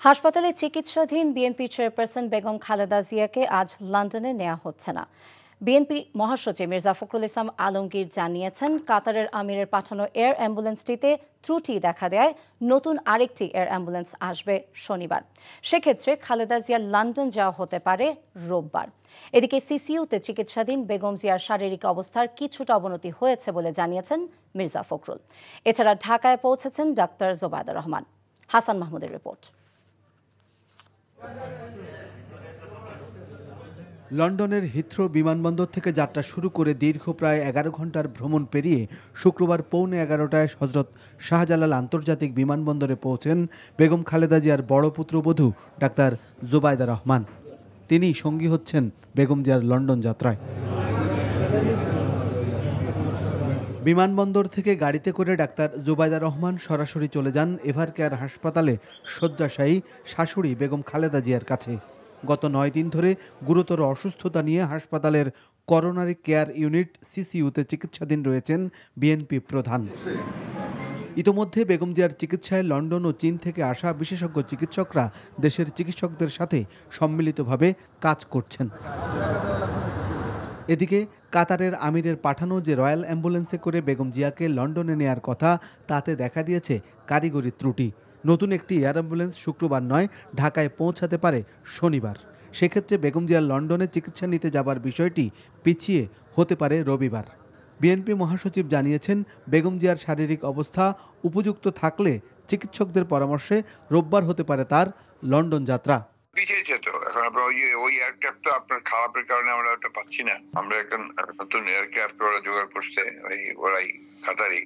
হাসপাতালে চিকিৎসাধীন BNP chairperson Begum Khaleda জিয়াকে আজ লন্ডনে নেওয়া হচ্ছে না। বিএনপি মহাসচিব মির্জা ফখরুল ইসলাম আলমগীর জানিয়েছেন, কাতারের আমিরের পাঠানো এয়ার অ্যাম্বুলেন্সটিতে ত্রুটি দেখা দেয় নতুন আরেকটি এয়ার অ্যাম্বুলেন্স আসবে শনিবার। সেক্ষেত্রে খালেদা জিয়ার লন্ডন যাওয়া হতে পারে রোববার। এদিকে সিসিইউতে চিকিৎসাধীন বেগম জিয়ার শারীরিক অবস্থার কিছুটা অবনতি হয়েছে বলে জানিয়েছেন মির্জা ফখরুল। এছাড়া ঢাকায় পৌঁছেছেন ডাক্তার জোবায়দা রহমান। হাসান মাহমুদের রিপোর্ট। লন্ডনের হিথ্রো বিমানবন্দর থেকে যাত্রা শুরু করে দীর্ঘ প্রায় 11 ঘন্টার ভ্রমণ পেরিয়ে শুক্রবার পৌনে 11টায় হজরত শাহজালাল আন্তর্জাতিক বিমানবন্দরে পৌঁছেন বেগম খালেদা জিয়ার বড় পুত্রবধূ ডাক্তার জোবায়দা রহমান। তিনি সঙ্গী হচ্ছেন বেগম জিয়ার লন্ডন যাত্রায়। বিমানবন্দর থেকে গাড়িতে করে ডাক্তার জোবায়দা রহমান সরাসরি চলে যান এভারকেয়ার হাসপাতালে শয্যাশায়ী শাশুড়ি বেগম খালেদা জিয়ার কাছে। গত 9 দিন ধরে গুরুতর অসুস্থতা নিয়ে হাসপাতালের করোনারি কেয়ার ইউনিট সিসিইউতে চিকিৎসাধীন রয়েছেন বিএনপি প্রধান। ইতোমধ্যে বেগম জিয়ার চিকিৎসায় লন্ডন ও চীন থেকে আসা বিশেষজ্ঞ চিকিৎসকরা দেশের চিকিৎসকদের সাথে সম্মিলিতভাবে কাজ করছেন। এদিকে কাতারের আমিরের পাঠানো যে রয়্যাল অ্যাম্বুলেন্সে করে বেগম জিয়াকে লন্ডনে নেয়ার কথা, তাতে দেখা দিয়েছে কারিগরি ত্রুটি। নতুন একটি এয়ার অ্যাম্বুলেন্স শুক্রবার নয়, ঢাকায় পৌঁছাতে পারে শনিবার। সেক্ষেত্রে বেগম জিয়ার লন্ডনে চিকিৎসা নিতে যাবার বিষয়টি পিছিয়ে হতে পারে রবিবার। বিএনপি মহাসচিব জানিয়েছেন, বেগম জিয়ার শারীরিক অবস্থা উপযুক্ত থাকলে চিকিৎসকদের পরামর্শে রোববার হতে পারে তার লন্ডন যাত্রা। পিছিয়েছে তো এখন আপনার ওই এয়ারক্রাফট তো আপনার খারাপের কারণে আমরা ওটা পাচ্ছি না। আমরা একটা নতুন এয়ারক্রাফট ওরা জোগাড় করছে, ওরাই কাতারি।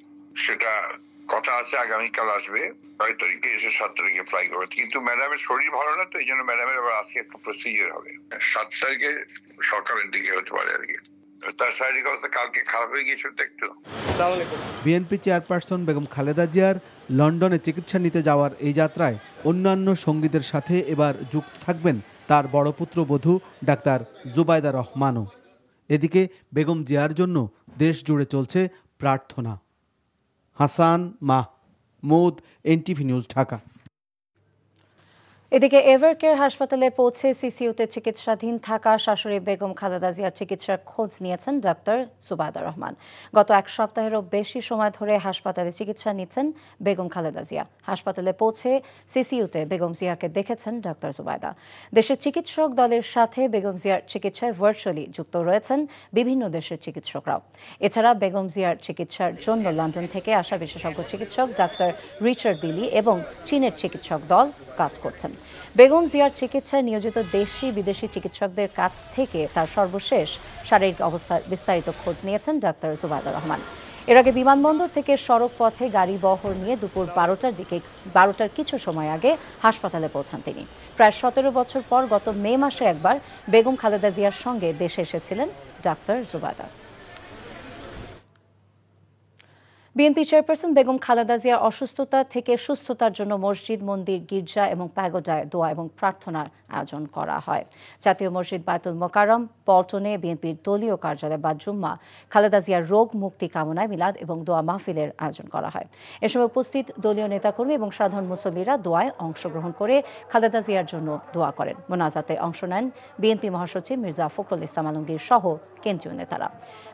সেটা কথা আছে আগামীকাল আসবে, 6 তারিখে এসে 7 তারিখে ফ্লাই করবে। কিন্তু ম্যাডামের শরীর ভালো না, তো এই জন্য ম্যাডামের আবার আজকে একটা প্রসিজার হবে। 7 তারিখে সকালের দিকে হতে পারে আর কি। তার শারীরিক অবস্থা কালকে খারাপ হয়ে গিয়েছিল একটু। বিএনপি চেয়ারপারসন বেগম খালেদা জিয়ার লন্ডনে চিকিৎসা নিতে যাওয়ার এই যাত্রায় অন্যান্য সঙ্গীদের সাথে এবার যুক্ত থাকবেন তার বড় পুত্রবধূ ডাক্তার জোবায়দা রহমানও। এদিকে বেগম জিয়ার জন্য দেশ জুড়ে চলছে প্রার্থনা। Hasan Mahmud, NTV news, Dhaka. এদিকে এভারকেয়ার হাসপাতালে পৌঁছে সিসিইউতে চিকিৎসাধীন থাকা শাশুড়ি বেগম খালেদা জিয়ার চিকিৎসার খোঁজ নিয়েছেন ডাক্তার জোবায়দা রহমান। গত 1 সপ্তাহেরও বেশি সময় ধরে হাসপাতালে চিকিৎসা নিচ্ছেন বেগম খালেদা জিয়া। হাসপাতালে পৌঁছে সিসিইউতে বেগম জিয়াকে দেখেছেন ডাক্তার জোবায়দা। দেশের চিকিৎসক দলের সাথে বেগম জিয়ার চিকিৎসায় ভার্চুয়ালি যুক্ত রয়েছেন বিভিন্ন দেশের চিকিৎসকরাও। এছাড়া বেগম জিয়ার চিকিৎসার জন্য লন্ডন থেকে আসা বিশেষজ্ঞ চিকিৎসক ডাক্তার রিচার্ড বিলি এবং চীনের চিকিৎসক দল কাজ করছেন। বেগম জিয়ার চিকিৎসায় নিয়োজিত দেশি বিদেশি চিকিৎসকদের কাছ থেকে তার সর্বশেষ শারীরিক অবস্থার বিস্তারিত খোঁজ নিয়েছেন ডাক্তার জোবায়দা রহমান। এর আগে বিমানবন্দর থেকে সড়ক পথে গাড়ি বহর নিয়ে দুপুর 12টার কিছু সময় আগে হাসপাতালে পৌঁছান তিনি। প্রায় 17 বছর পর গত মে মাসে একবার বেগম খালেদা জিয়ার সঙ্গে দেশে এসেছিলেন doctor Zubaida. BNP chairperson Begum Khaleda জিয়ার অসুস্থতা থেকে সুস্থতার জন্য মসজিদ, মন্দির, গির্জা এবং প্যাগোডায় দোয়া এবং প্রার্থনার আয়োজন করা হয়। জাতীয় মসজিদ বায়তুল মোকাররম, পল্টনে বিএনপির দলীয় কার্যালয় বা জুম্মা খালেদা জিয়ার রোগ মুক্তি কামনায় মিলাদ এবং দোয়া মাহফিলের আয়োজন করা হয়। এ সময় উপস্থিত দলীয় নেতাকর্মী এবং সাধারণ মুসল্লিরা দোয়ায় অংশগ্রহণ করে খালেদা জিয়ার জন্য দোয়া করেন। মোনাজাতে অংশ নেন বিএনপি মহাসচিব মির্জা ফখরুল ইসলাম আলমগীর সহ কেন্দ্রীয় নেতারা।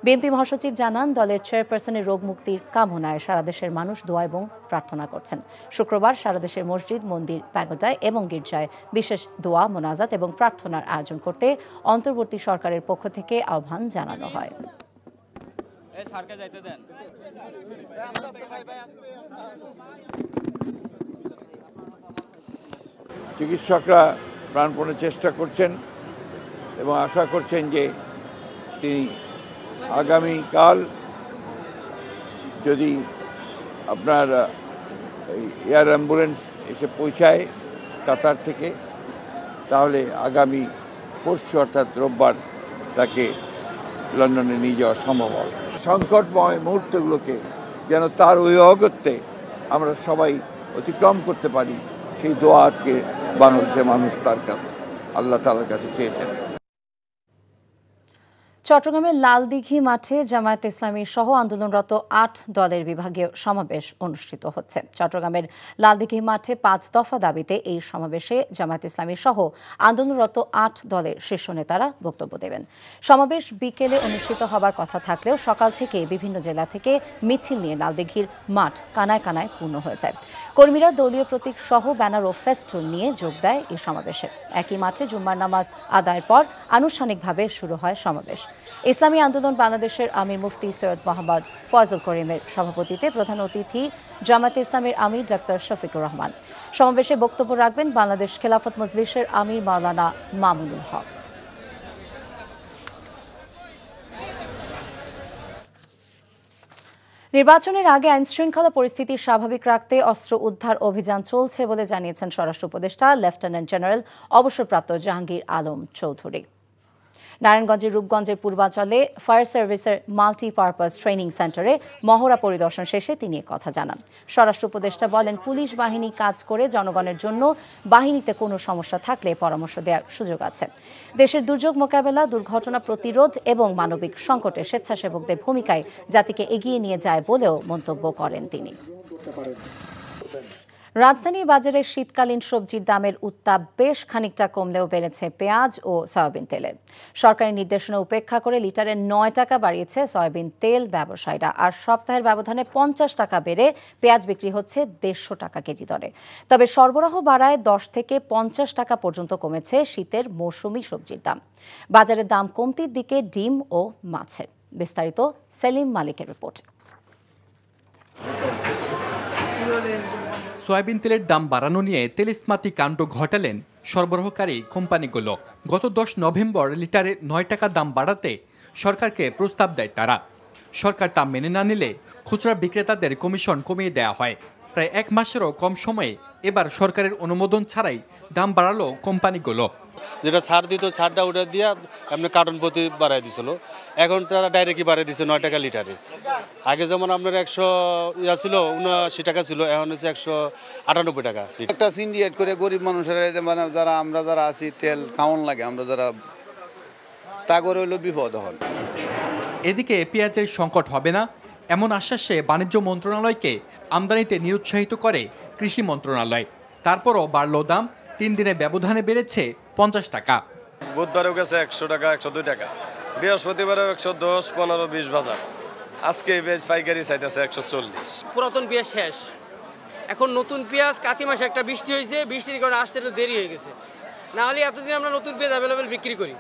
বিএনপি মহাসচিব জানান, দলের চেয়ারপারসনের রোগ মুক্তির কামনায় সারা দেশের মানুষ দোয়া এবং প্রার্থনা করছেন। শুক্রবার সারা দেশের মসজিদ, মন্দির, প্যাগোডায় এবং গির্জায় বিশেষ দোয়া, মোনাজাত এবং প্রার্থনার আয়োজন করতে অন্তর্বর্তী সরকারের পক্ষ থেকে আহ্বান জানানো হয়। চিকিৎসকরা প্রাণপণে চেষ্টা করছেন এবং আশা করছেন যে তিনি আগামীকাল যদি আপনার এয়ার অ্যাম্বুলেন্স এসে পৌঁছায় কাতার থেকে, তাহলে আগামী পরশু অর্থাৎ রোববার তাকে লন্ডনে নিয়ে যাওয়া সম্ভব হবে। সংকটময় মুহূর্তগুলোকে যেন তার ওই অগত্যে আমরা সবাই অতিক্রম করতে পারি, সেই দোয়া আজকে বাংলাদেশের মানুষ তার কাছে, আল্লাহ তাআলার কাছে চেয়েছেন। চট্টগ্রামের লালদিঘি মাঠে জামায়াতে ইসলামী সহ আন্দোলনরত 8 দলের বিভাগীয় সমাবেশ অনুষ্ঠিত হচ্ছে। চট্টগ্রামের লালদিঘি মাঠে 5 দফা দাবিতে এই সমাবেশে জামায়াতে ইসলামী সহ আন্দোলনরত 8 দলের শীর্ষ নেতারা বক্তব্য দেবেন। সমাবেশ বিকেলে অনুষ্ঠিত হবার কথা থাকলেও সকাল থেকে বিভিন্ন জেলা থেকে মিছিল নিয়ে লালদিঘির মাঠ কানায় কানায় পূর্ণ হয়ে যায়। কর্মীরা দলীয় প্রতীক সহ ব্যানার ও ফেস্টুন নিয়ে যোগ দেয় এই সমাবেশে। একই মাঠে জুম্মার নামাজ আদায়ের পর আনুষ্ঠানিকভাবে শুরু হয় সমাবেশ। ইসলামী আন্দোলন বাংলাদেশের আমির মুফতি সৈয়দ মোহাম্মদ ফয়জুল করিমের সভাপতিত্বে প্রধান অতিথি জামায়াতে ইসলামীর আমির ডাক্তার শফিকুর রহমান। সমাবেশে বক্তব্য রাখবেন বাংলাদেশ খেলাফত মজলিসের আমির মাওলানা মামুনুল হক। নির্বাচনের আগে আইনশৃঙ্খলা পরিস্থিতি স্বাভাবিক রাখতে অস্ত্র উদ্ধার অভিযান চলছে বলে জানিয়েছেন স্বরাষ্ট্র উপদেষ্টা লেফটেন্যান্ট জেনারেল অবসরপ্রাপ্ত জাহাঙ্গীর আলম চৌধুরী। নারায়ণগঞ্জের রূপগঞ্জের পূর্বাঞ্চলে ফায়ার সার্ভিসের মাল্টিপারপাস ট্রেনিং সেন্টারে মহড়া পরিদর্শন শেষে তিনি কথা জানান। স্বরাষ্ট্র উপদেষ্টা বলেন, পুলিশ বাহিনী কাজ করে জনগণের জন্য, বাহিনীতে কোনো সমস্যা থাকলে পরামর্শ দেওয়ার সুযোগ আছে। দেশের দুর্যোগ মোকাবেলা, দুর্ঘটনা প্রতিরোধ এবং মানবিক সংকটে স্বেচ্ছাসেবকদের ভূমিকায় জাতিকে এগিয়ে নিয়ে যায় বলেও মন্তব্য করেন তিনি। রাজধানীর বাজারে শীতকালীন সবজির দামের উত্তাপ বেশ খানিকটা কমলেও বেড়েছে পেঁয়াজ ও সয়াবিন তেলে। সরকারি নির্দেশনা উপেক্ষা করে লিটারে 9 টাকা বাড়িয়েছে সয়াবিন তেল ব্যবসায়ীরা। আর সপ্তাহের ব্যবধানে 50 টাকা বেড়ে পেঁয়াজ বিক্রি হচ্ছে 150 টাকা কেজি দরে। তবে সরবরাহ বাড়ায় 10 থেকে 50 টাকা পর্যন্ত কমেছে শীতের মৌসুমি সবজির দাম। বাজারের দাম কমতির দিকে ডিম ও মাছের। বিস্তারিত সেলিম মালিকের রিপোর্টে। সয়াবিন তেলের দাম বাড়ানো নিয়ে তেলিস্মাতি কাণ্ড ঘটালেন সরবরাহকারী কোম্পানিগুলো। গত 10 নভেম্বর লিটারে 9 টাকা দাম বাড়াতে সরকারকে প্রস্তাব দেয় তারা। সরকার তা মেনে না নিলে খুচরা বিক্রেতাদের কমিশন কমিয়ে দেওয়া হয়। প্রায় 1 মাসেরও কম সময়ে এবার সরকারের অনুমোদন ছাড়াই দাম বাড়ালো কোম্পানিগুলো। যেটা ছাড় দিত ছাড়টা উঠে দিয়ে আপনার কার্টন প্রতি বাড়াই দিছিল, এখন তারা ডাইরেক্টই বাড়াই দিচ্ছে 9 টাকা লিটারে। আগে যেমন আপনার 100 ছিল 79 টাকা ছিল, এখন হচ্ছে 198 টাকা। একটা সিন্ডিকেট করে গরিব মানুষের মানে আমরা যারা আছি তেল খাওয়ান লাগে, আমরা যারা তা করে হইলো বিপদ হন। এদিকে পেঁয়াজের সংকট হবে না এমন আশ্বাসে বাণিজ্য মন্ত্রণালয়কে আমদানিতে নিরুৎসাহিত করে কৃষি মন্ত্রণালয়। তারপরও বাড়ল দাম, 3 দিনের ব্যবধানে বেড়েছে 50 টাকা। বুধবারেও গেছে 100 টাকা, 102 টাকা, বৃহস্পতিবারেও 110, 15, 20 বাজার। আজকে পেঁয়াজ পাইকারি চাইতেছে 140। পুরাতন পেঁয়াজ শেষ, এখন নতুন পেঁয়াজ। কাতি মাসে একটা বৃষ্টি হয়েছে, বৃষ্টির কারণে আসতে একটু দেরি হয়ে গেছে, না হলে এতদিন আমরা নতুন পেঁয়াজ অ্যাভেলেবেল বিক্রি করি।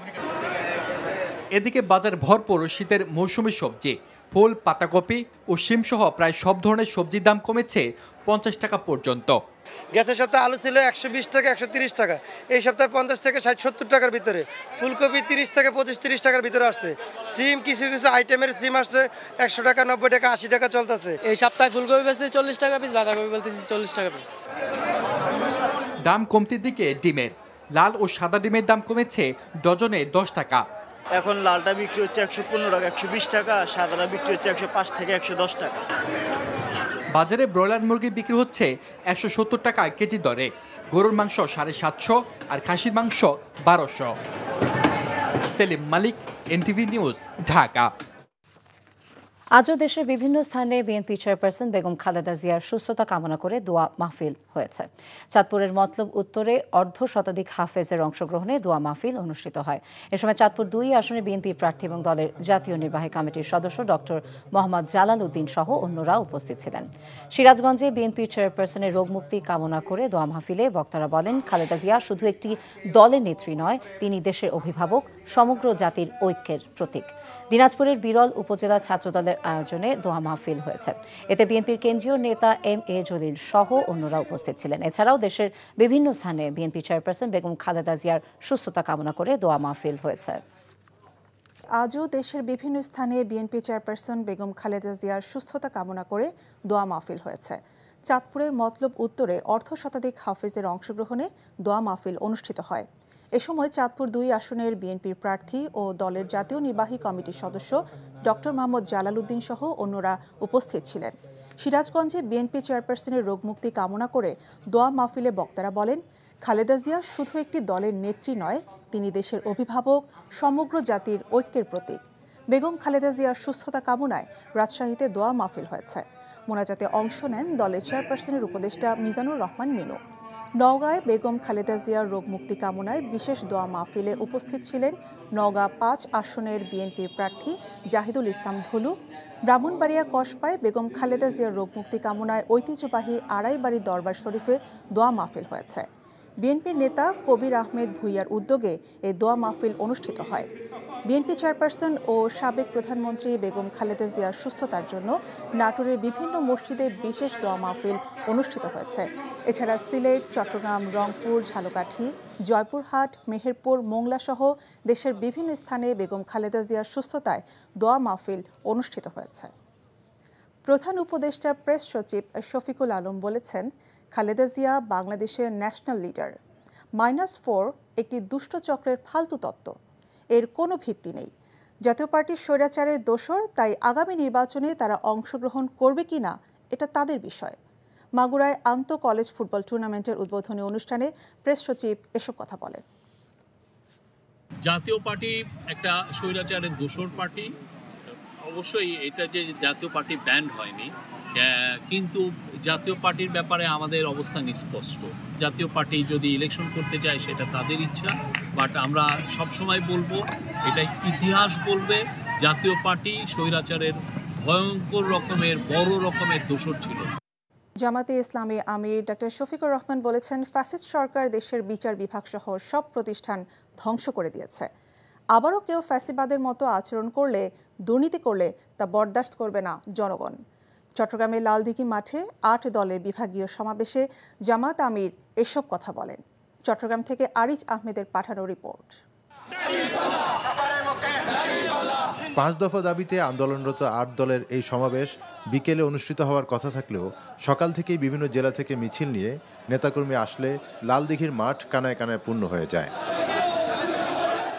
এদিকে বাজার ভরপুর শীতের মৌসুমি সবজি। ফুল, পাতাকপি ও শিমসহ প্রায় সব ধরনের সবজির দাম কমেছে 50 টাকা পর্যন্ত। গেছে সপ্তাহে আলু ছিল 120 টাকা, 130 টাকা, এই সপ্তাহে 50 থেকে 60-70 টাকার ভিতরে। ফুলকপি 30 থেকে 25-30 টাকার ভিতরে আসছে। সিম কিছু কিছু আইটেমের সিম আসছে 100 টাকা, 90 টাকা, 80 টাকা চলতেছে। এই সপ্তাহে ফুলকপি বেচছে 40 টাকা পিস, বাঁধাকপি বলতেছি 40 টাকা পিস। দাম কমতির দিকে ডিমের। লাল ও সাদা ডিমের দাম কমেছে ডজনে 10 টাকা। এখন লালটা বিক্রি হচ্ছে 115 টাকা, 120 টাকা, সাদাটা বিক্রি হচ্ছে 105 থেকে 110 টাকা। বাজারে ব্রয়লার মুরগি বিক্রি হচ্ছে 170 টাকা কেজি দরে। গরুর মাংস 750 আর খাসির মাংস 1200। সেলিম মালিক, এনটিভি নিউজ, ঢাকা। আজও দেশের বিভিন্ন স্থানে বিএনপি চেয়ারপারসন বেগম খালেদা জিয়ার সুস্থতা কামনা করে দোয়া মাহফিল হয়েছে। চাঁদপুরের মতলব উত্তরে অর্ধশতাধিক হাফেজের অংশগ্রহণে দোয়া মাহফিল অনুষ্ঠিত হয়। এ সময় চাঁদপুর 2 আসনে বিএনপি প্রার্থী এবং দলের জাতীয় নির্বাহী কমিটির সদস্য ডক্টর মোহাম্মদ জালাল উদ্দিন সহ অন্যরা উপস্থিত ছিলেন। সিরাজগঞ্জে বিএনপি চেয়ারপারসনের রোগমুক্তি কামনা করে দোয়া মাহফিলে বক্তারা বলেন, খালেদা জিয়া শুধু একটি দলের নেত্রী নয়, তিনি দেশের অভিভাবক, সমগ্র জাতির ঐক্যের প্রতীক। দিনাজপুরের বিরল উপজেলা ছাত্রদলের আয়োজনে দোয়া মাহফিল হয়েছে। এতে বিএনপির কেন্দ্রীয় নেতা এম.এ. জলিল সহ অন্যরা উপস্থিত ছিলেন। এছাড়াও দেশের বিভিন্ন স্থানে বিএনপি চেয়ারপারসন বেগম খালেদা জিয়ার সুস্থতা কামনা করে দোয়া মাহফিল হয়েছে। আজও দেশের বিভিন্ন স্থানে বিএনপি চেয়ারপারসন বেগম খালেদা জিয়ার সুস্থতা কামনা করে দোয়া মাহফিল হয়েছে। চাঁদপুরের মতলব উত্তরে অর্ধশতাধিক হাফেজের অংশগ্রহণে দোয়া মাহফিল অনুষ্ঠিত হয়। এ সময় চাঁদপুর 2 আসনের বিএনপির প্রার্থী ও দলের জাতীয় নির্বাহী কমিটির সদস্য ডক্টর মোহাম্মদ জালাল উদ্দিন সহ অন্যরা উপস্থিত ছিলেন। সিরাজগঞ্জে বিএনপি চেয়ারপারসনের রোগমুক্তি কামনা করে দোয়া মাহফিলে বক্তারা বলেন, খালেদা জিয়া শুধু একটি দলের নেত্রী নয়, তিনি দেশের অভিভাবক, সমগ্র জাতির ঐক্যের প্রতীক। বেগম খালেদা জিয়ার সুস্থতা কামনায় রাজশাহীতে দোয়া মাহফিল হয়েছে। মোনাজাতে অংশ নেন দলের চেয়ারপারসনের উপদেষ্টা মিজানুর রহমান মিনু। নওগাঁয় বেগম খালেদা জিয়ার রোগ মুক্তি কামনায় বিশেষ দোয়া মাহফিলে উপস্থিত ছিলেন নওগাঁ ৫ আসনের বিএনপির প্রার্থী জাহিদুল ইসলাম ধলু। ব্রাহ্মণবাড়িয়া কসবায় বেগম খালেদা জিয়ার রোগ মুক্তি কামনায় ঐতিহ্যবাহী আড়াইবাড়ি দরবার শরীফে দোয়া মাহফিল হয়েছে। বিএনপির নেতা কবির আহমেদ ভূঁইয়ার উদ্যোগে এই দোয়া মাহফিল অনুষ্ঠিত হয়। বিএনপি চেয়ারপারসন ও সাবেক প্রধানমন্ত্রী বেগম খালেদা জিয়ার সুস্থতার জন্য নাটোরের বিভিন্ন মসজিদে বিশেষ দোয়া মাহফিল অনুষ্ঠিত হয়েছে। এছাড়া সিলেট, চট্টগ্রাম, রংপুর, ঝালকাঠি, জয়পুরহাট, মেহেরপুর, মোংলা সহ দেশের বিভিন্ন স্থানে বেগম খালেদা জিয়ার সুস্থতায় দোয়া মাহফিল অনুষ্ঠিত হয়েছে। প্রধান উপদেষ্টা প্রেস সচিব শফিকুল আলম বলেছেন, খালেদা জিয়া বাংলাদেশের ন্যাশনাল লিডার। -4 একটি দুষ্ট চক্রের ফালতু তত্ত্ব, এর কোনো ভিত্তি নেই। জাতীয় পার্টির স্বৈরাচারের দোসর, তাই আগামী নির্বাচনে তারা অংশগ্রহণ করবে কিনা এটা তাদের বিষয়। মাগুরায় আন্তঃ কলেজ ফুটবল টুর্নামেন্টের উদ্বোধনী অনুষ্ঠানে প্রেস সচিব এসব কথা বলেন। জাতীয় পার্টি একটা স্বৈরাচারের দোসর পার্টি। অবশ্যই এটা যে জাতীয় পার্টি ব্যান্ড হয়নি, কিন্তু জাতীয় পার্টির ব্যাপারে আমাদের অবস্থান স্পষ্ট। জাতীয় পার্টি যদি ইলেকশন করতে চায় সেটা তাদের ইচ্ছা, বাট আমরা সবসময় বলবো, এটা ইতিহাস বলবে, জাতীয় পার্টি স্বৈরাচারের ভয়ঙ্কর রকমের বড় রকমের দোসর ছিল। জামাতে ইসলামী আমির ডক্টর শফিকুর রহমান বলেছেন, ফ্যাসিস্ট সরকার দেশের বিচার বিভাগ সহ সব প্রতিষ্ঠান ধ্বংস করে দিয়েছে। আবারও কেউ ফ্যাসিবাদের মতো আচরণ করলে, দুর্নীতি করলে তা বরদাস্ত করবে না জনগণ। চট্টগ্রামের লালদিঘি মাঠে ৮ দলের বিভাগীয় সমাবেশে জামাত আমির এসব কথা বলেন। চট্টগ্রাম থেকে আরিজ আহমেদের পাঠানো রিপোর্ট। ৫ দফা দাবিতে আন্দোলনরত ৮ দলের এই সমাবেশ বিকেলে অনুষ্ঠিত হওয়ার কথা থাকলেও সকাল থেকেই বিভিন্ন জেলা থেকে মিছিল নিয়ে নেতাকর্মী আসলে লালদিঘির মাঠ কানায় কানায় পূর্ণ হয়ে যায়।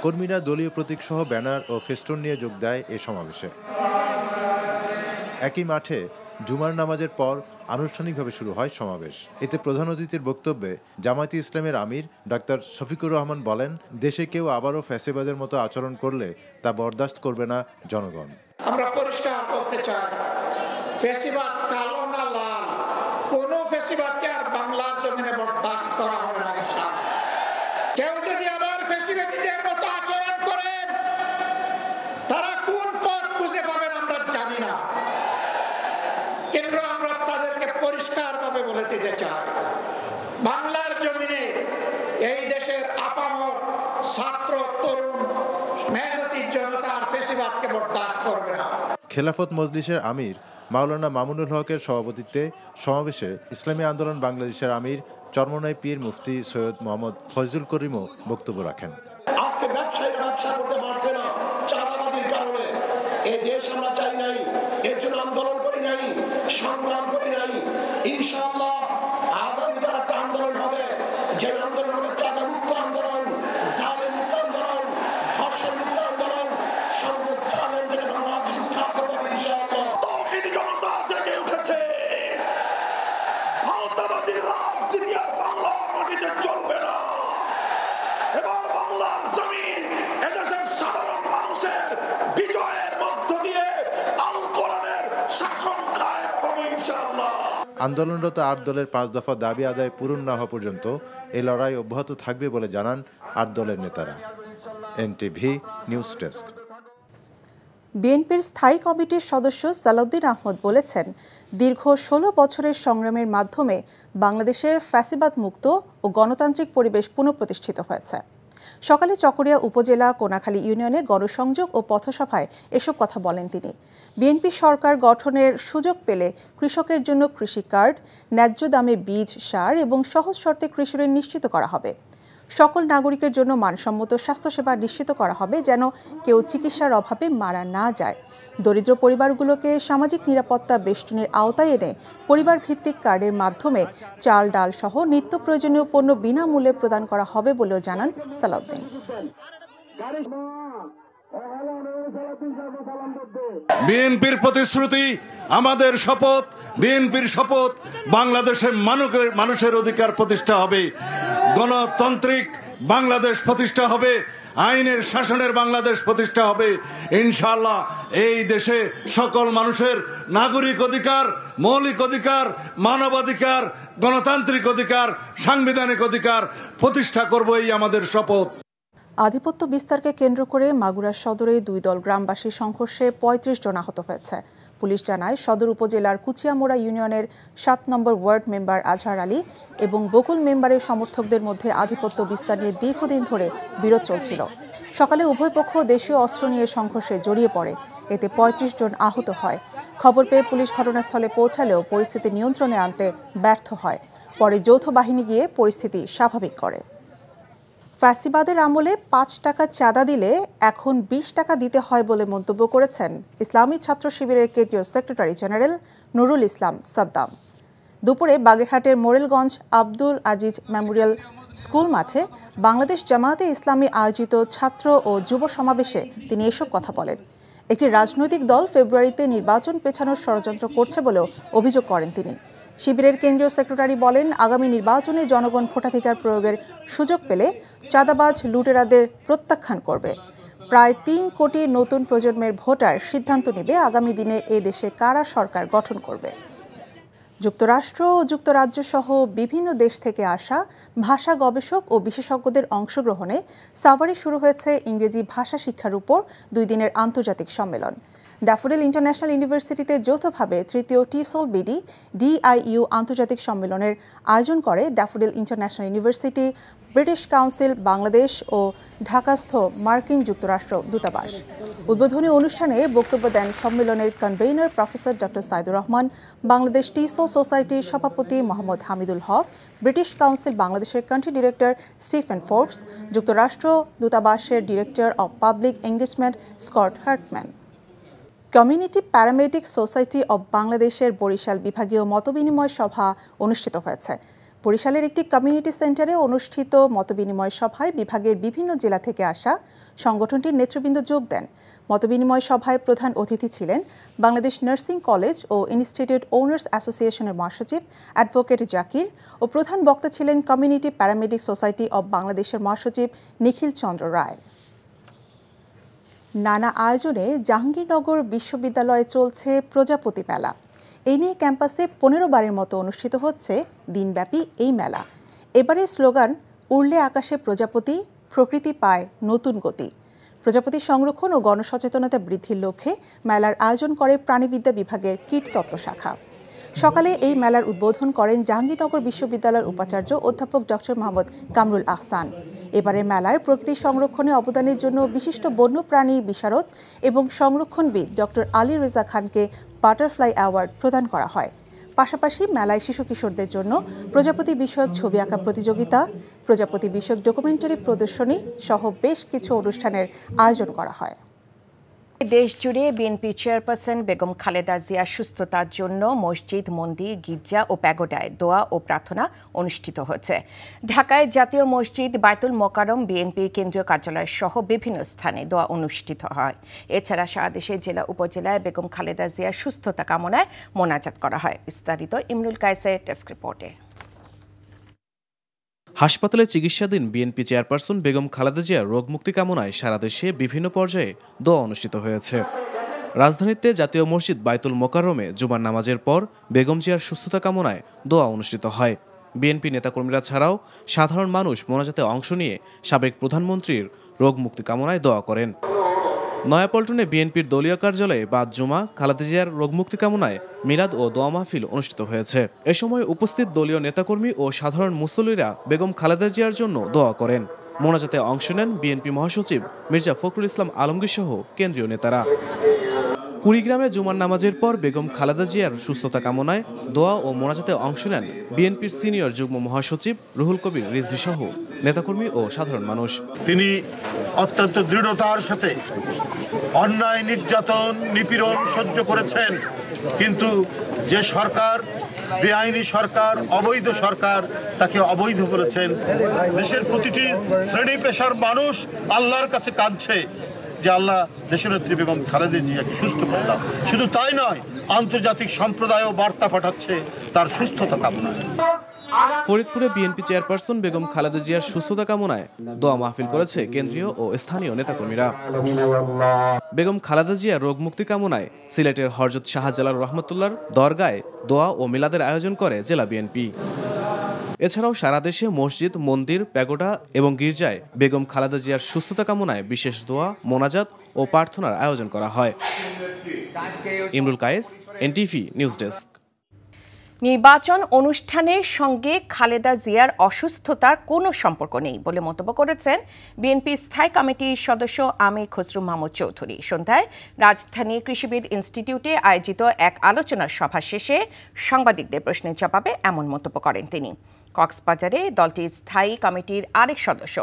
কর্মীরা দলীয় প্রতীকসহ ব্যানার ও ফেস্টুন নিয়ে যোগ দেয় এই সমাবেশে। একই মাঠে জুমার নামাজের পর আনুষ্ঠানিকভাবে শুরু হয় সমাবেশ। এতে প্রধান অতিথির বক্তব্যে জামায়াতে ইসলামের আমির ডাক্তার শফিকুর রহমান বলেন, দেশে কেউ আবারও ফ্যাসিবাদের মতো আচরণ করলে তা বরদাস্ত করবে না জনগণ। আমরা পরিষ্কার বলতে চাই, ফ্যাসিবাদ কালো না লাল, কোনো ফ্যাসিবাদকে আর বাংলার জমিনে বরদাস্ত করা হবে না। কেউ যদি আবার ফ্যাসিবাদীদের মতো আচরণ করেন, তারা কোন পথ খুঁজে পাবেন আমরা জানি না, কিন্তু আমরা তাদেরকে পরিষ্কারভাবে বলে দিতে চাই, বাংলার জমিনে এই দেশের আপামর ছাত্র, তরুণ, মেহনতি জনতার ফ্যাসিবাদকে বরদাস্ত করবে না। খেলাফত মজলিসের আমির মাওলানা মামুনুল হকের সভাপতিত্বে সমাবেশে ইসলামী আন্দোলন বাংলাদেশের আমির চরমনাই পীর মুফতি সৈয়দ মোহাম্মদ ফয়জুল করিমও বক্তব্য রাখেন। আজকে ব্যবসায়ীরা ব্যবসা করতে পারছে না চাঁদাবাজির কারণে। এই দেশ আমরা চাই নাই, এর জন্য আন্দোলন করি নাই, সংগ্রাম করি নাই। ইনশাআল্লাহ আগামী দিনে একটা আন্দোলন হবে, যে আন্দোলন হবে চাঁদা মুক্ত আন্দোলন, জালেম মুক্ত আন্দোলন, ধর্ষণ মুক্ত আন্দোলন, সমগ্র জালেম থেকে বাংলাদেশ উৎখাত করতে হবে ইনশাআল্লাহ। তৌহিদি জনতা জেগে উঠেছে, ভারতবাদীর রাজনীতি আর বাংলার মাটিতে চলবে না। এবার বাংলার জমিন এদেশের সাধারণ মানুষের বিজয়ের মধ্য দিয়ে আল কোরআনের শাসন কায়েম হবে ইনশাআল্লাহ। আন্দোলনরত ৮ দলের ৫ দফা দাবি আদায় পূরণ না হওয়া পর্যন্ত এই লড়াই অব্যাহত থাকবে বলে জানান ৮ দলের নেতারা। NTV news desk. বিএনপির স্থায়ী কমিটির সদস্য সালাউদ্দিন আহমদ বলেছেন, দীর্ঘ ১৬ বছরের সংগ্রামের মাধ্যমে বাংলাদেশের ফ্যাসিবাদ মুক্ত ও গণতান্ত্রিক পরিবেশ পুনঃপ্রতিষ্ঠিত হয়েছে। সকালে চকরিয়া উপজেলা কোনাখালী ইউনিয়নে গণসংযোগ ও পথসভায় এসব কথা বলেন তিনি। বিএনপি সরকার গঠনের সুযোগ পেলে কৃষকের জন্য কৃষি কার্ড, ন্যায্য দামে বীজ, সার এবং সহজ শর্তে কৃষি ঋণ নিশ্চিত করা হবে। সকল নাগরিকের জন্য মানসম্মত স্বাস্থ্যসেবা নিশ্চিত করা হবে, যেন কেউ চিকিৎসার অভাবে মারা না যায়। দরিদ্র পরিবারগুলোকে সামাজিক নিরাপত্তা বেষ্টনীর আওতায় এনে পরিবার ভিত্তিক কার্ডের মাধ্যমে চাল, ডাল সহ নিত্য প্রয়োজনীয় পণ্য বিনামূল্যে প্রদান করা হবে বলেও জানান সালাউদ্দিন। বিএনপির প্রতিশ্রুতি, আমাদের শপথ, বিএনপির শপথ, বাংলাদেশের মানুষের অধিকার প্রতিষ্ঠা হবে, গণতান্ত্রিক বাংলাদেশ প্রতিষ্ঠা হবে, আইনের শাসনের বাংলাদেশ প্রতিষ্ঠা হবে। ইনশাআল্লাহ এই দেশে সকল মানুষের নাগরিক অধিকার, মৌলিক অধিকার, মানবাধিকার, গণতান্ত্রিক অধিকার, সাংবিধানিক অধিকার প্রতিষ্ঠা করব, এই আমাদের শপথ। আধিপত্য বিস্তারকে কেন্দ্র করে মাগুরা সদরে দুই দল গ্রামবাসী সংঘর্ষে ৩৫ জন আহত হয়েছে। পুলিশ জানায় সদর উপজেলার কুচিয়ামোড়া ইউনিয়নের ৭ নম্বর ওয়ার্ড মেম্বার আজহার আলী এবং বকুল মেম্বারের সমর্থকদের মধ্যে আধিপত্য বিস্তার নিয়ে দীর্ঘদিন ধরে বিরোধ চলছিল। সকালে উভয় পক্ষ দেশীয় অস্ত্র নিয়ে সংঘর্ষে জড়িয়ে পড়ে, এতে ৩৫ জন আহত হয়। খবর পেয়ে পুলিশ ঘটনাস্থলে পৌঁছালেও পরিস্থিতি নিয়ন্ত্রণে আনতে ব্যর্থ হয়। পরে যৌথ বাহিনী গিয়ে পরিস্থিতি স্বাভাবিক করে। ফ্যাসিবাদের আমলে ৫ টাকা চাঁদা দিলে এখন ২০ টাকা দিতে হয় বলে মন্তব্য করেছেন ইসলামী ছাত্র শিবিরের কেন্দ্রীয় সেক্রেটারি জেনারেল নুরুল ইসলাম সাদ্দাম। দুপুরে বাগেরহাটের মোরেলগঞ্জ আব্দুল আজিজ মেমোরিয়াল স্কুল মাঠে বাংলাদেশ জামায়াতে ইসলামী আয়োজিত ছাত্র ও যুব সমাবেশে তিনি এসব কথা বলেন। একটি রাজনৈতিক দল ফেব্রুয়ারিতে নির্বাচন পেছানোর ষড়যন্ত্র করছে বলেও অভিযোগ করেন তিনি। শিবিরের কেন্দ্রীয় সেক্রেটারি বলেন, আগামী নির্বাচনে জনগণ ভোটাধিকার প্রয়োগের সুযোগ পেলে চাঁদাবাজ লুটেরাদের প্রত্যাখ্যান করবে। প্রায় ৩ কোটি নতুন প্রজন্মের ভোটার সিদ্ধান্ত নেবে আগামী দিনে এ দেশে কারা সরকার গঠন করবে। যুক্তরাষ্ট্র ও যুক্তরাজ্য সহ বিভিন্ন দেশ থেকে আসা ভাষা গবেষক ও বিশেষজ্ঞদের অংশগ্রহণে সাভারে শুরু হয়েছে ইংরেজি ভাষা শিক্ষার উপর 2 দিনের আন্তর্জাতিক সম্মেলন। ড্যাফোডিল ইন্টারন্যাশনাল ইউনিভার্সিটিতে যৌথভাবে তৃতীয় টিসল বিডি ডিআইইউ আন্তর্জাতিক সম্মেলনের আয়োজন করে Daffodil International University, British Council Bangladesh ও ঢাকাস্থ মার্কিন যুক্তরাষ্ট্র দূতাবাস। উদ্বোধনী অনুষ্ঠানে বক্তব্য দেন সম্মেলনের convenor professor doctor Saidur Rahman, Bangladesh TESOL সোসাইটির সভাপতি মোহাম্মদ হামিদুল হক, ব্রিটিশ কাউন্সিল বাংলাদেশের কান্ট্রি ডিরেক্টর স্টিফেন ফোর্বস, যুক্তরাষ্ট্র দূতাবাসের director of public engagement Scott Hartman. Community paramedic society of বাংলাদেশের বরিশাল বিভাগীয় মতবিনিময় সভা অনুষ্ঠিত হয়েছে। বরিশালের একটি কমিউনিটি সেন্টারে অনুষ্ঠিত মতবিনিময় সভায় বিভাগের বিভিন্ন জেলা থেকে আসা সংগঠনটির নেতৃবৃন্দ যোগ দেন। মতবিনিময় সভায় প্রধান অতিথি ছিলেন বাংলাদেশ নার্সিং কলেজ ও ইনস্টিটিউট ওনার্স অ্যাসোসিয়েশনের মহাসচিব অ্যাডভোকেট জাকির ও প্রধান বক্তা ছিলেন কমিউনিটি প্যারামেডিক সোসাইটি অব বাংলাদেশের মহাসচিব নিখিল চন্দ্র রায়। নানা আয়োজনে জাহাঙ্গীরনগর বিশ্ববিদ্যালয়ে চলছে প্রজাপতি মেলা। এই নিয়ে ক্যাম্পাসে 15 বারের মতো অনুষ্ঠিত হচ্ছে দিনব্যাপী এই মেলা। এবারে স্লোগান, উড়লে আকাশে প্রজাপতি, প্রকৃতি পায় নতুন গতি। প্রজাপতি সংরক্ষণ ও গণসচেতনতা বৃদ্ধির লক্ষ্যে মেলার আয়োজন করে প্রাণীবিদ্যা বিভাগের কীটতত্ত্ব শাখা। সকালে এই মেলার উদ্বোধন করেন জাহাঙ্গীরনগর বিশ্ববিদ্যালয়ের উপাচার্য অধ্যাপক ডক্টর মোহাম্মদ কামরুল আহসান। এবারে মেলায় প্রকৃতি সংরক্ষণে অবদানের জন্য বিশিষ্ট বন্যপ্রাণী বিশারদ এবং সংরক্ষণবিদ ডক্টর আলী রেজা খানকে বাটারফ্লাই অ্যাওয়ার্ড প্রদান করা হয়। পাশাপাশি মেলায় শিশু কিশোরদের জন্য প্রজাপতি বিষয়ক ছবি আঁকা প্রতিযোগিতা, প্রজাপতি বিষয়ক ডকুমেন্টারি প্রদর্শনী সহ বেশ কিছু অনুষ্ঠানের আয়োজন করা হয়। দেশ জুড়ে বিএনপি চেয়ারপারসন বেগম খালেদা জিয়ার সুস্থতার জন্য মসজিদ, মন্দির, গির্জা ও প্যাগোডায় দোয়া ও প্রার্থনা অনুষ্ঠিত হয়েছে। ঢাকায় জাতীয় মসজিদ, বায়তুল মোকাররম, বিএনপির কেন্দ্রীয় কার্যালয় সহ বিভিন্ন স্থানে দোয়া অনুষ্ঠিত হয়। এছাড়া সারা দেশের জেলা উপজেলায় বেগম খালেদা জিয়ার সুস্থতা কামনায় মোনাজাত করা হয়। বিস্তারিত ইমরুল কায়েসের ডেস্ক রিপোর্টে। হাসপাতালে চিকিৎসাধীন বিএনপি চেয়ারপারসন বেগম খালেদা জিয়ার রোগমুক্তি কামনায় সারা দেশে বিভিন্ন পর্যায়ে দোয়া অনুষ্ঠিত হয়েছে। রাজধানীতে জাতীয় মসজিদ বায়তুল মোকাররমে জুমার নামাজের পর বেগম জিয়ার সুস্থতা কামনায় দোয়া অনুষ্ঠিত হয়। বিএনপি নেতাকর্মীরা ছাড়াও সাধারণ মানুষ মোনাজাতে অংশ নিয়ে সাবেক প্রধানমন্ত্রীর রোগমুক্তি কামনায় দোয়া করেন। নয়াপল্টনে বিএনপির দলীয় কার্যালয়ে বাদ জুমা খালেদা জিয়ার রোগমুক্তি কামনায় মিলাদ ও দোয়া মাহফিল অনুষ্ঠিত হয়েছে। এ সময় উপস্থিত দলীয় নেতাকর্মী ও সাধারণ মুসল্লিরা বেগম খালেদা জিয়ার জন্য দোয়া করেন। মোনাজাতে অংশ নেন বিএনপি মহাসচিব মির্জা ফখরুল ইসলাম আলমগীর সহ কেন্দ্রীয় নেতারা। কুড়িগ্রামে জুমার নামাজের পর বেগম খালেদা জিয়ার সুস্থতা কামনায় দোয়া ও মোনাজাতে অংশ নেন বিএনপির সিনিয়র যুগ্ম মহাসচিব রুহুল কবির রিজভী সহ নেতাকর্মী ও সাধারণ মানুষ। তিনি অত্যন্ত দৃঢ়তার সাথে অন্যায়, নির্যাতন, নিপীড়ন সহ্য করেছেন, কিন্তু যে সরকার বেআইনি সরকার, অবৈধ সরকার, তাকে অবৈধ বলেছেন। দেশের প্রতিটি শ্রেণী পেশার মানুষ আল্লাহর কাছে কাঁদছে যে আল্লাহ দেশনেত্রী বেগম খালেদা জিয়াকে সুস্থ করে দাও। শুধু তাই নয়, আন্তর্জাতিক সম্প্রদায়ও বার্তা পাঠাচ্ছে তার সুস্থতা কামনায়। ফরিদপুরে বিএনপি চেয়ারপারসন বেগম খালেদা জিয়ার সুস্থতা কামনায় দোয়া মাহফিল করেছে কেন্দ্রীয় ও স্থানীয় নেতাকর্মীরা। বেগম খালেদা জিয়ার রোগ মুক্তি কামনায় সিলেটের হযরত শাহজালাল রহমতুল্লাহর দরগায় দোয়া ও মিলাদের আয়োজন করে জেলা বিএনপি। এছাড়াও সারা দেশে মসজিদ, মন্দির, প্যাগোডা এবং গির্জায় বেগম খালেদা জিয়ার সুস্থতা কামনায় বিশেষ দোয়া, মোনাজাত ও প্রার্থনার আয়োজন করা হয়। Imrul Kayes, NTV news desk. নির্বাচন অনুষ্ঠানের সঙ্গে খালেদা জিয়ার অসুস্থতার কোনো সম্পর্ক নেই বলে মন্তব্য করেছেন বিএনপি স্থায়ী কমিটির সদস্য আমির খসরু মাহমুদ চৌধুরী। সন্ধ্যায় রাজধানীর কৃষিবিদ ইনস্টিটিউটে আয়োজিত এক আলোচনা সভা শেষে সাংবাদিকদের প্রশ্নের জবাবে এমন মন্তব্য করেন তিনি। কক্সবাজারে দলটির স্থায়ী কমিটির আরেক সদস্য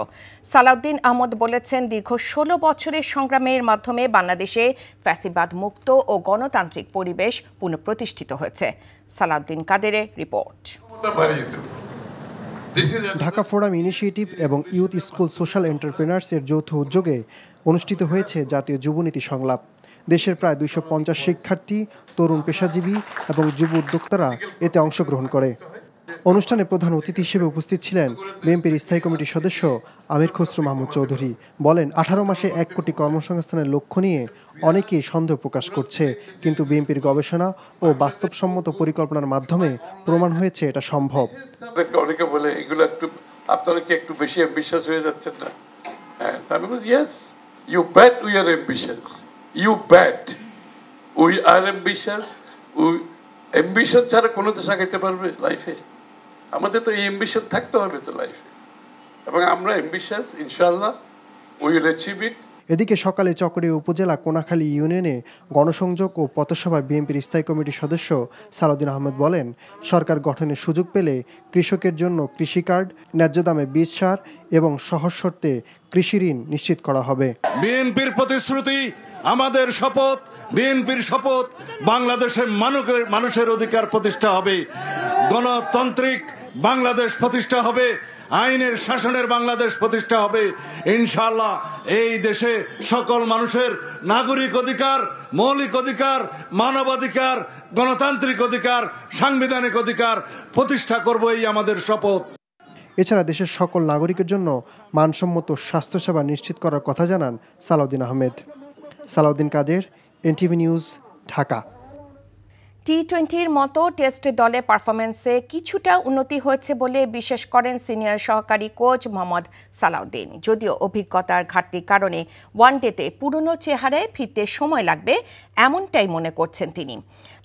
সালাউদ্দিন আহমদ বলেছেন, দীর্ঘ ১৬ বছরের সংগ্রামের মাধ্যমে বাংলাদেশে ফ্যাসিবাদ মুক্ত ও গণতান্ত্রিক পরিবেশ পুনঃপ্রতিষ্ঠিত হয়েছে। সালাউদ্দিন কাদেরের রিপোর্ট। ঢাকা ফোরাম ইনিশিয়েটিভ এবং ইউথ স্কুল সোশ্যাল এন্টারপ্রেনার্স এর যৌথ উদ্যোগে অনুষ্ঠিত হয়েছে জাতীয় যুবনীতি সংলাপ। দেশের প্রায় ২৫০ শিক্ষার্থী, তরুণ পেশাজীবী এবং যুব উদ্যোক্তারা এতে অংশগ্রহণ করে। অনুষ্ঠানে প্রধান অতিথি হিসেবে উপস্থিত ছিলেন বিএনপির স্থায়ী কমিটির সদস্য আমির খসরু মাহমুদ চৌধুরী। বলেন, ১৮ মাসে ১ কোটি কর্মসংস্থানের লক্ষ্য নিয়ে অনেকেই সন্দেহ প্রকাশ করছে, কিন্তু বিএনপির গবেষণা ও বাস্তবসম্মত পরিকল্পনার মাধ্যমে প্রমাণ হয়েছে এটা সম্ভব। অনেকে বলে এগুলো একটু আপনারা কি একটু বেশি অ্যাম্বিশিয়াস হয়ে যাচ্ছেন না? হ্যাঁ, আমি বলি yes, you but we are ambitious, you but we are ambitious. Ambition ছাড়া কোনো দেশ আগাইতে পারবে লাইফে? আমাদের তো এই অ্যাম্বিশন থাকতে হবে তো লাইফে, এবং আমরা অ্যাম্বিশিয়াস, ইনশাআল্লাহ উই উইল অ্যাচিভ ইট। এদিকে সকালে চকরিয়া উপজেলা কোনাখালী ইউনিয়নে গণসংযোগ ও পথসভায় বিএনপির স্থায়ী কমিটির সদস্য সালাউদ্দিন আহমদ বলেন, সরকার গঠনের সুযোগ পেলে কৃষকের জন্য কৃষি কার্ড, ন্যায্য দামে বীজ সার এবং সহজ শর্তে কৃষি ঋণ নিশ্চিত করা হবে। বিএনপির প্রতিশ্রুতি, আমাদের শপথ, বিএনপির শপথ, বাংলাদেশের মানুষের অধিকার প্রতিষ্ঠা হবে, গণতান্ত্রিক বাংলাদেশ প্রতিষ্ঠা হবে, আইনের শাসনের বাংলাদেশ প্রতিষ্ঠা হবে। ইনশাআল্লাহ এই দেশে সকল মানুষের নাগরিক অধিকার, মৌলিক অধিকার, মানবাধিকার, গণতান্ত্রিক অধিকার, সাংবিধানিক অধিকার প্রতিষ্ঠা করব, এই আমাদের শপথ। এছাড়া দেশের সকল নাগরিকের জন্য মানসম্মত স্বাস্থ্যসেবা নিশ্চিত করার কথা জানান সালাউদ্দিন আহমেদ। সালাউদ্দিন কাদের, এনটিভি নিউজ, ঢাকা। টি-20-র মতো টেস্ট দলে পারফরমেন্সে কিছুটা উন্নতি হয়েছে বলে বিশ্বাস করেন সিনিয়র সহকারী কোচ মোহাম্মদ সালাউদ্দিন। যদিও অভিজ্ঞতার ঘাটতির কারণে ওয়ানডেতে পুরনো চেহারায় ফিরতে সময় লাগবে, এমনটাই মনে করছেন তিনি।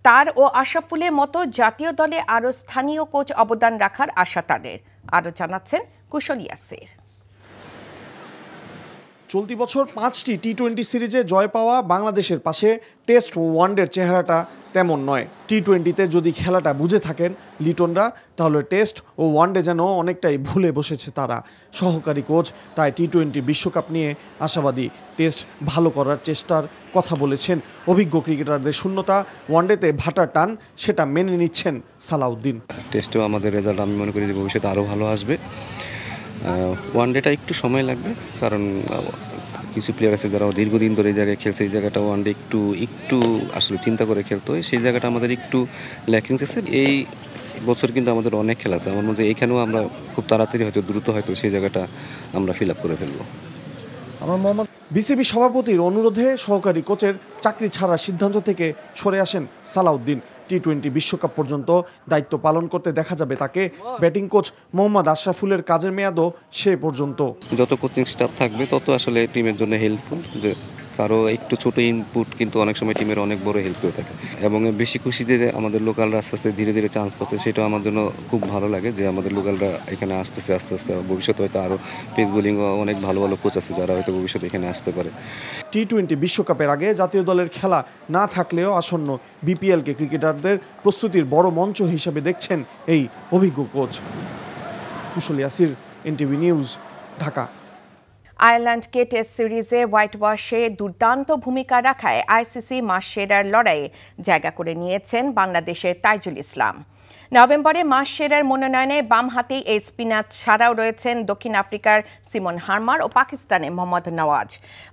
তার ও আশরাফুলের মতো জাতীয় দলে আরও স্থানীয় কোচ অবদান রাখার আশা তাদের। আরও জানাচ্ছেন কুশল ইয়াসির। চলতি বছর 5টি টি-20 সিরিজে জয় পাওয়া বাংলাদেশের পাশে টেস্ট ও ওয়ানডের চেহারাটা তেমন নয়। টি-20তে যদি খেলাটা বুঝে থাকেন লিটনরা, তাহলে টেস্ট ও ওয়ানডে যেন অনেকটাই ভুলে বসেছে তারা। সহকারী কোচ তাই টি-20 বিশ্বকাপ নিয়ে আশাবাদী। টেস্ট ভালো করার চেষ্টার কথা বলেছেন। অভিজ্ঞ ক্রিকেটারদের শূন্যতা, ওয়ানডেতে ভাটার টান, সেটা মেনে নিচ্ছেন সালাউদ্দিন। টেস্টেও আমাদের রেজাল্ট আমি মনে করি যে ভবিষ্যতে আরও ভালো আসবে। ওয়ানডেটা একটু সময় লাগবে, কারণ কিছু প্লেয়ার আছে যারা দীর্ঘদিন ধরে এই জায়গায় খেলছে। এই জায়গাটা ওয়ানডে একটু আসলে চিন্তা করে খেলতে হয়, সেই জায়গাটা আমাদের একটু ল্যাকিংস আছে। এই বছর কিন্তু আমাদের অনেক খেলা আছে, আমার মধ্যে এইখানেও আমরা খুব তাড়াতাড়ি হয়তো দ্রুত হয়তো সেই জায়গাটা আমরা ফিল আপ করে ফেলবো। বিসিবি সভাপতির অনুরোধে সহকারী কোচের চাকরি ছাড়ার সিদ্ধান্ত থেকে সরে আসেন সালাউদ্দিন। টি-20 বিশ্বকাপ পর্যন্ত দায়িত্ব পালন করতে দেখা যাবে তাকে। ব্যাটিং কোচ মোহাম্মদ আশরাফুলের কাজের মেয়াদও সে পর্যন্ত। যত কোচিং স্টাফ থাকবে তত আসলে টিমের জন্য হেল্পফুল, যে কারো একটু ছোট ইনপুট কিন্তু অনেক সময় টিমের অনেক বড় হেল্প করে থাকে। এবং বেশি খুশি যে আমাদের লোকালরা আস্তে আস্তে ধীরে ধীরে চান্স পাচ্ছে, সেটা আমার জন্য খুব ভালো লাগে যে আমাদের লোকালরা এখানে আসতেছে আস্তে আস্তে। ভবিষ্যতে হয়তো আরও পেস বোলিং অনেক ভালো ভালো কোচ আছে যারা হয়তো ভবিষ্যতে এখানে আসতে পারে। টি-20 বিশ্বকাপের আগে জাতীয় দলের খেলা না থাকলেও আসন্ন বিপিএলকে ক্রিকেটারদের প্রস্তুতির বড় মঞ্চ হিসেবে দেখছেন এই অভিজ্ঞ coach. Kushal Yasir, NTV news, Dhaka. আয়ারল্যান্ডকে টেস্ট সিরিজে হোয়াইট ওয়াশে দুর্দান্ত ভূমিকা রাখায় আইসিসি মাস সেরার লড়াইয়ে জায়গা করে নিয়েছেন বাংলাদেশের তাইজুল ইসলাম। নভেম্বরে মাস সেরার মনোনয়নে বামহাতি এই স্পিনার ছাড়াও রয়েছেন দক্ষিণ আফ্রিকার সিমন হার্মার ও পাকিস্তানের মোহাম্মদ নওয়াজ।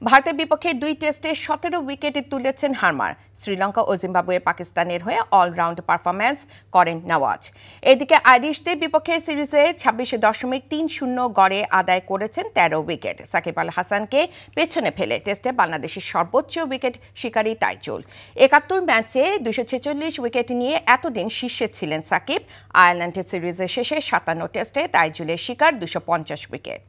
ভারতের বিপক্ষে 2 টেস্টে 17 উইকেটে তুলেছেন হার্মার। শ্রীলঙ্কা ও জিম্বাবুয়ে পাকিস্তানের হয়ে অলরাউন্ড পারফরম্যান্স করেন নওয়াজ। এদিকে আইরিশদের বিপক্ষে সিরিজে 26.30 গড়ে আদায় করেছেন 13 উইকেট। সাকিব আল হাসানকে পেছনে ফেলে টেস্টে বাংলাদেশের সর্বোচ্চ উইকেট শিকারী তাইজুল। 71 ম্যাচে 246 উইকেট নিয়ে এতদিন শীর্ষে ছিলেন সাকিব। আয়ারল্যান্ডের সিরিজের শেষে 57 টেস্টে তাইজুলের শিকার 250 উইকেট।